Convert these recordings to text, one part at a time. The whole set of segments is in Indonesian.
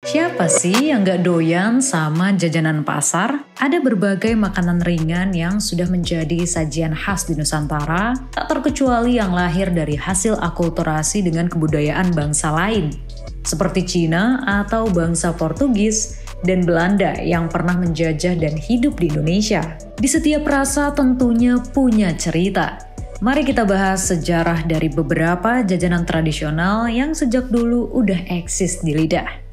Siapa sih yang gak doyan sama jajanan pasar? Ada berbagai makanan ringan yang sudah menjadi sajian khas di Nusantara, tak terkecuali yang lahir dari hasil akulturasi dengan kebudayaan bangsa lain, seperti Cina atau bangsa Portugis dan Belanda yang pernah menjajah dan hidup di Indonesia. Di setiap rasa tentunya punya cerita. Mari kita bahas sejarah dari beberapa jajanan tradisional yang sejak dulu udah eksis di lidah.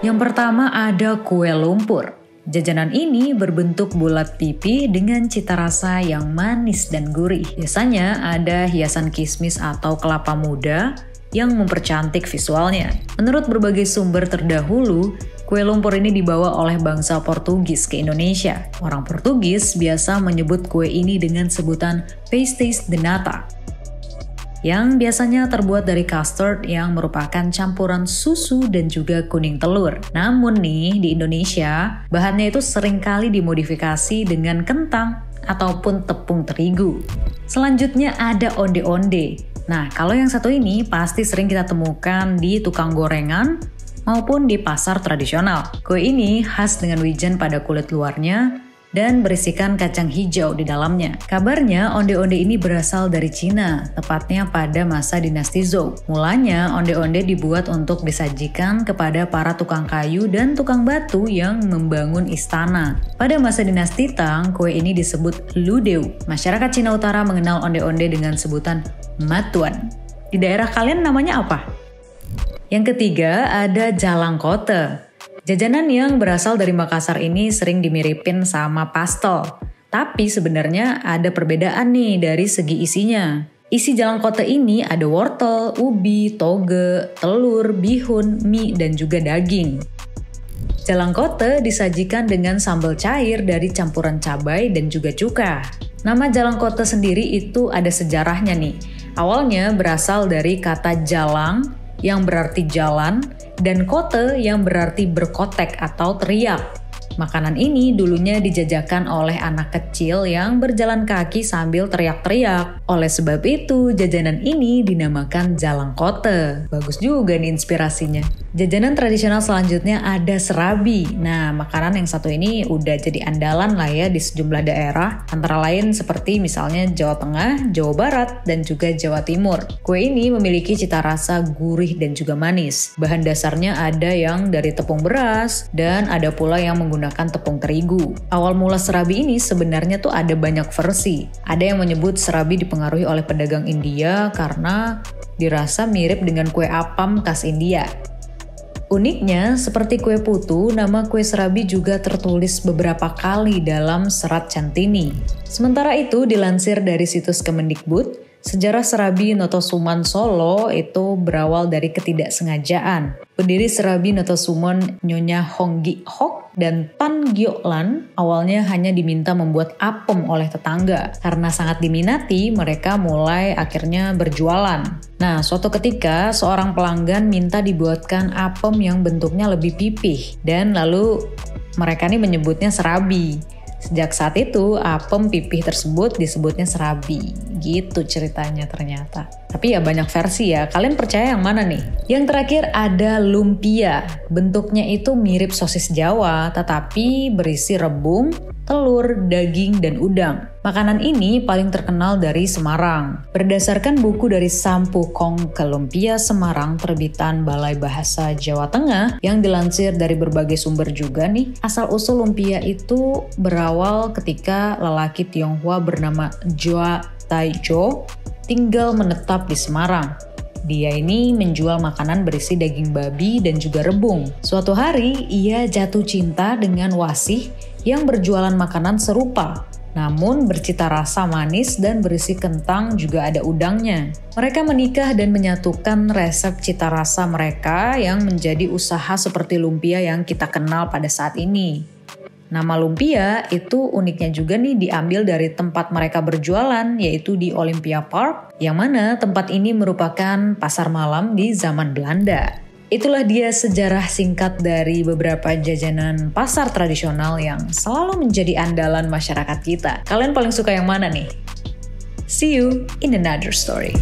Yang pertama ada kue lumpur. Jajanan ini berbentuk bulat pipi dengan cita rasa yang manis dan gurih. Biasanya ada hiasan kismis atau kelapa muda yang mempercantik visualnya. Menurut berbagai sumber terdahulu, kue lumpur ini dibawa oleh bangsa Portugis ke Indonesia. Orang Portugis biasa menyebut kue ini dengan sebutan pastéis de nata, yang biasanya terbuat dari custard yang merupakan campuran susu dan juga kuning telur. Namun nih, di Indonesia, bahannya itu seringkali dimodifikasi dengan kentang ataupun tepung terigu. Selanjutnya ada onde-onde. Nah, kalau yang satu ini pasti sering kita temukan di tukang gorengan maupun di pasar tradisional. Kue ini khas dengan wijen pada kulit luarnya dan berisikan kacang hijau di dalamnya. Kabarnya onde-onde ini berasal dari Cina, tepatnya pada masa dinasti Zhou. Mulanya onde-onde dibuat untuk disajikan kepada para tukang kayu dan tukang batu yang membangun istana. Pada masa dinasti Tang, kue ini disebut ludeu. Masyarakat Cina Utara mengenal onde-onde dengan sebutan matuan. Di daerah kalian namanya apa? Yang ketiga ada jalangkote. Jajanan yang berasal dari Makassar ini sering dimiripin sama pastel. Tapi sebenarnya ada perbedaan nih dari segi isinya. Isi jalangkote ini ada wortel, ubi, toge, telur, bihun, mie, dan juga daging. Jalangkote disajikan dengan sambal cair dari campuran cabai dan juga cuka. Nama jalangkote sendiri itu ada sejarahnya nih. Awalnya berasal dari kata jalang yang berarti jalan, dan kote yang berarti berkotek atau teriak. Makanan ini dulunya dijajakan oleh anak kecil yang berjalan kaki sambil teriak-teriak. Oleh sebab itu, jajanan ini dinamakan jalangkote. Bagus juga nih inspirasinya. Jajanan tradisional selanjutnya ada serabi. Nah, makanan yang satu ini udah jadi andalan lah ya di sejumlah daerah, antara lain seperti misalnya Jawa Tengah, Jawa Barat, dan juga Jawa Timur. Kue ini memiliki cita rasa gurih dan juga manis. Bahan dasarnya ada yang dari tepung beras, dan ada pula yang menggunakan tepung terigu. Awal mula serabi ini sebenarnya tuh ada banyak versi. Ada yang menyebut serabi dipengaruhi oleh pedagang India karena dirasa mirip dengan kue apam khas India. Uniknya, seperti kue putu, nama kue serabi juga tertulis beberapa kali dalam serat Centini. Sementara itu, dilansir dari situs Kemendikbud, sejarah serabi Notosuman Solo itu berawal dari ketidaksengajaan. Pendiri serabi Notosuman Nyonya Honggi Hok dan Pan Gyolan awalnya hanya diminta membuat apem oleh tetangga. Karena sangat diminati, mereka mulai akhirnya berjualan. Nah, suatu ketika seorang pelanggan minta dibuatkan apem yang bentuknya lebih pipih, dan lalu mereka ini menyebutnya serabi. Sejak saat itu, apem pipih tersebut disebutnya serabi. Gitu ceritanya ternyata. Tapi ya banyak versi ya, kalian percaya yang mana nih? Yang terakhir ada lumpia. Bentuknya itu mirip sosis Jawa, tetapi berisi rebung, telur, daging, dan udang. Makanan ini paling terkenal dari Semarang. Berdasarkan buku dari Sampu Kong ke Lumpia Semarang terbitan Balai Bahasa Jawa Tengah yang dilansir dari berbagai sumber juga nih, asal-usul lumpia itu berawal ketika lelaki Tionghoa bernama Joa Taijo tinggal menetap di Semarang. Dia ini menjual makanan berisi daging babi dan juga rebung. Suatu hari, ia jatuh cinta dengan wasih yang berjualan makanan serupa, namun bercita rasa manis dan berisi kentang juga ada udangnya. Mereka menikah dan menyatukan resep cita rasa mereka yang menjadi usaha seperti lumpia yang kita kenal pada saat ini. Nama lumpia itu uniknya juga nih diambil dari tempat mereka berjualan, yaitu di Olympia Park, yang mana tempat ini merupakan pasar malam di zaman Belanda. Itulah dia sejarah singkat dari beberapa jajanan pasar tradisional yang selalu menjadi andalan masyarakat kita. Kalian paling suka yang mana nih? See you in another story.